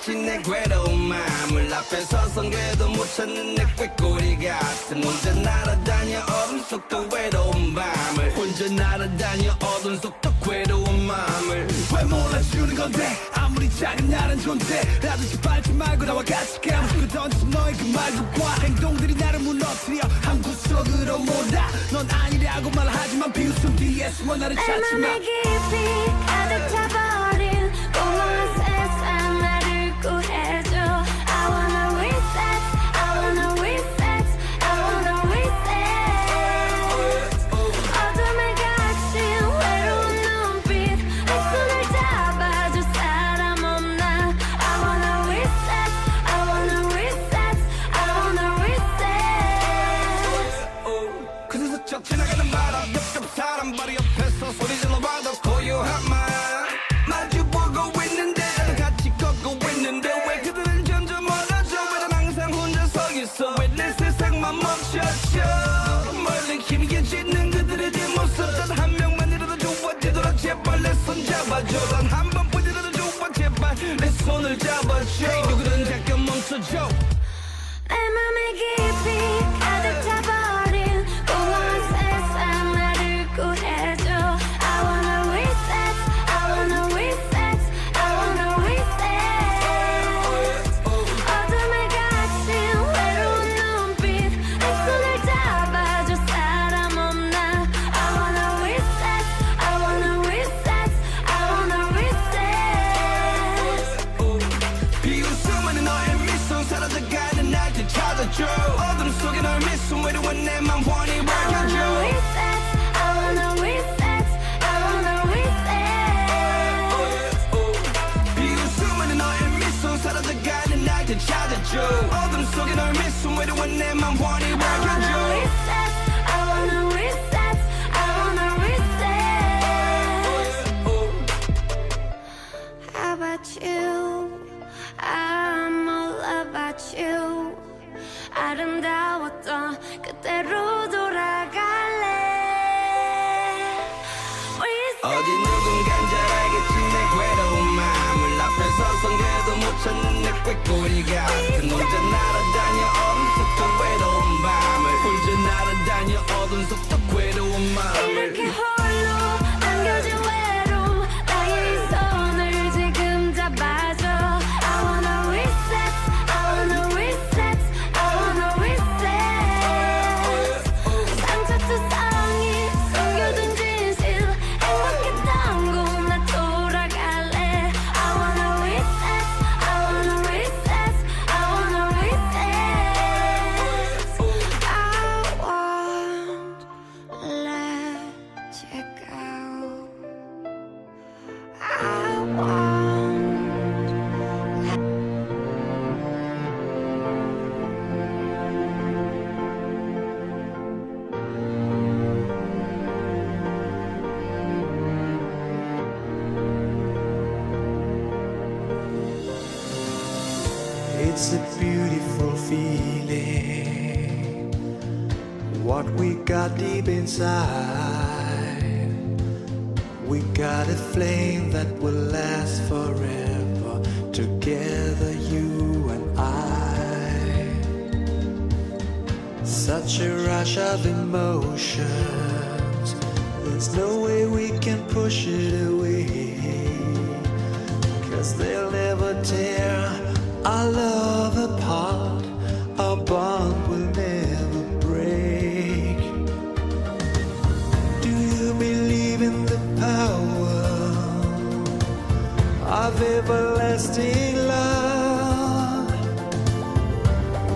알겠지 내 괴로운 마음을 앞에 서선 궤도 못 찾는 내 꾀꼬리 같은 혼자 날아다녀 어둠 속도 외로운 밤을 혼자 날아다녀 어둠 속도 괴로운 마음을 왜 몰라주는 건데 아무리 작은 나란 존재라도 짓밟지 말고 나와 같이 감추고 던진 너의 그 말들과 행동들이 나를 무너뜨려 한 구석으로 몰아 넌 아니라고 말하지만 비웃음 뒤에 숨어 나를 찾지마 내 맘에 깊이 가득 차버린 공허한 세상 나를 구해줘 I wanna reset, I wanna reset, I wanna reset 어둠에 갇힌 외로운 눈빛 내 손을 잡아줄 사람 없나 I wanna reset, I wanna reset, I wanna reset 그래서 스쳐 지나가는 바람 옆옆 사람 바로 옆에서 소리 질러봐도 고요한 말 마주보고 있는데 나도 같이 걷고 있는데 왜 그들은 점점 멀어져 왜 난 항상 혼자 서 있어 왜 내 세상만 멈춰져 멀리 희미해지는 그들의 뒷모습 단 한 명만이라도 좋아 되돌아 제발 내 손 잡아줘 단 한 번뿐이라도 좋아 제발 내 손을 잡아줘 hey, 누구든 잠깐 멈춰줘 내 맘에 깊이 가득 차버린 공허한 세상 나를 구해줘 I wanna reset, I wanna reset, I wanna reset 어둠에 갇힌 외로운 눈빛 내 손을 잡아줄 사람 없나 I wanna reset, I wanna reset, I wanna reset 비웃음은 너의 미소 사라져가는 날 되찾아줘 어둠 속에 너의 미소 외로운 내 맘 환히 I wanna 밝혀줘 reset, I wanna reset, I wanna reset 비웃음은 너의 미소 사라져가는 날 되찾아줘 어둠 속에 너의 미소 외로운 내 맘 환히 I wanna 밝혀줘 reset, I wanna reset, I wanna reset How about you? I'm all about you 아름다웠던 그때로 돌아갈래 어디 누군간 잘 알겠지 내 괴로운 마음을 앞에 서선 궤도 못 찾는 내 꾀꼬리 같은 혼자 날아다녀 어둠 속도 외로운 밤을 혼자 날아다녀 어둠 속도 괴로운 마음을 이렇게 홀로 남겨진 외로움 나의 이 손을 지금 잡아줘 I wanna reset, I wanna reset, I wanna reset 상처투성이 숨겨둔 진실 행복했던 곳 나 돌아갈래 I wanna reset, I wanna reset, I wanna reset I won't let you go I won't It's a beautiful feeling, what we got deep inside. We got a flame that will last forever, together you and I. Such a rush of emotions, there's no way we can push it away, 'cause they'll never tear our love apart, our bond will never break. Do you believe in the power of everlasting love?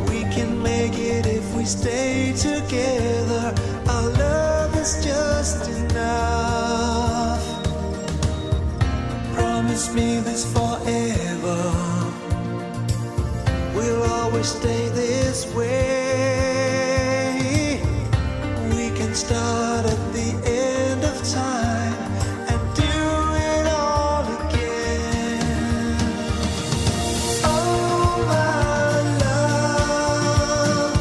We can make it if we stay together. Our love is just enough. Promise me this forever. We'll always stay this way. We can start at the end of time and do it all again. Oh my love,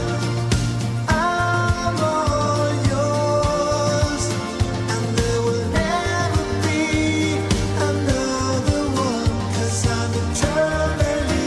I'm all yours, and there will never be another one, 'cause I'm eternally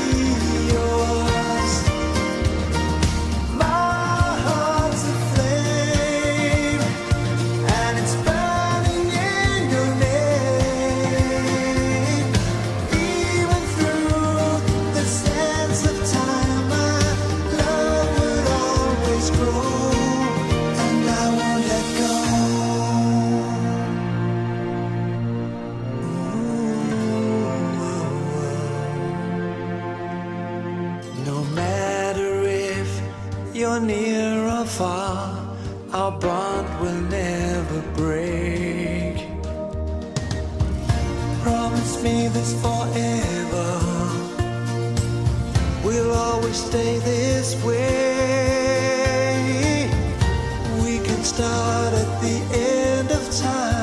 whether near or far, our bond will never break. Promise me this forever, we'll always stay this way. We can start at the end of time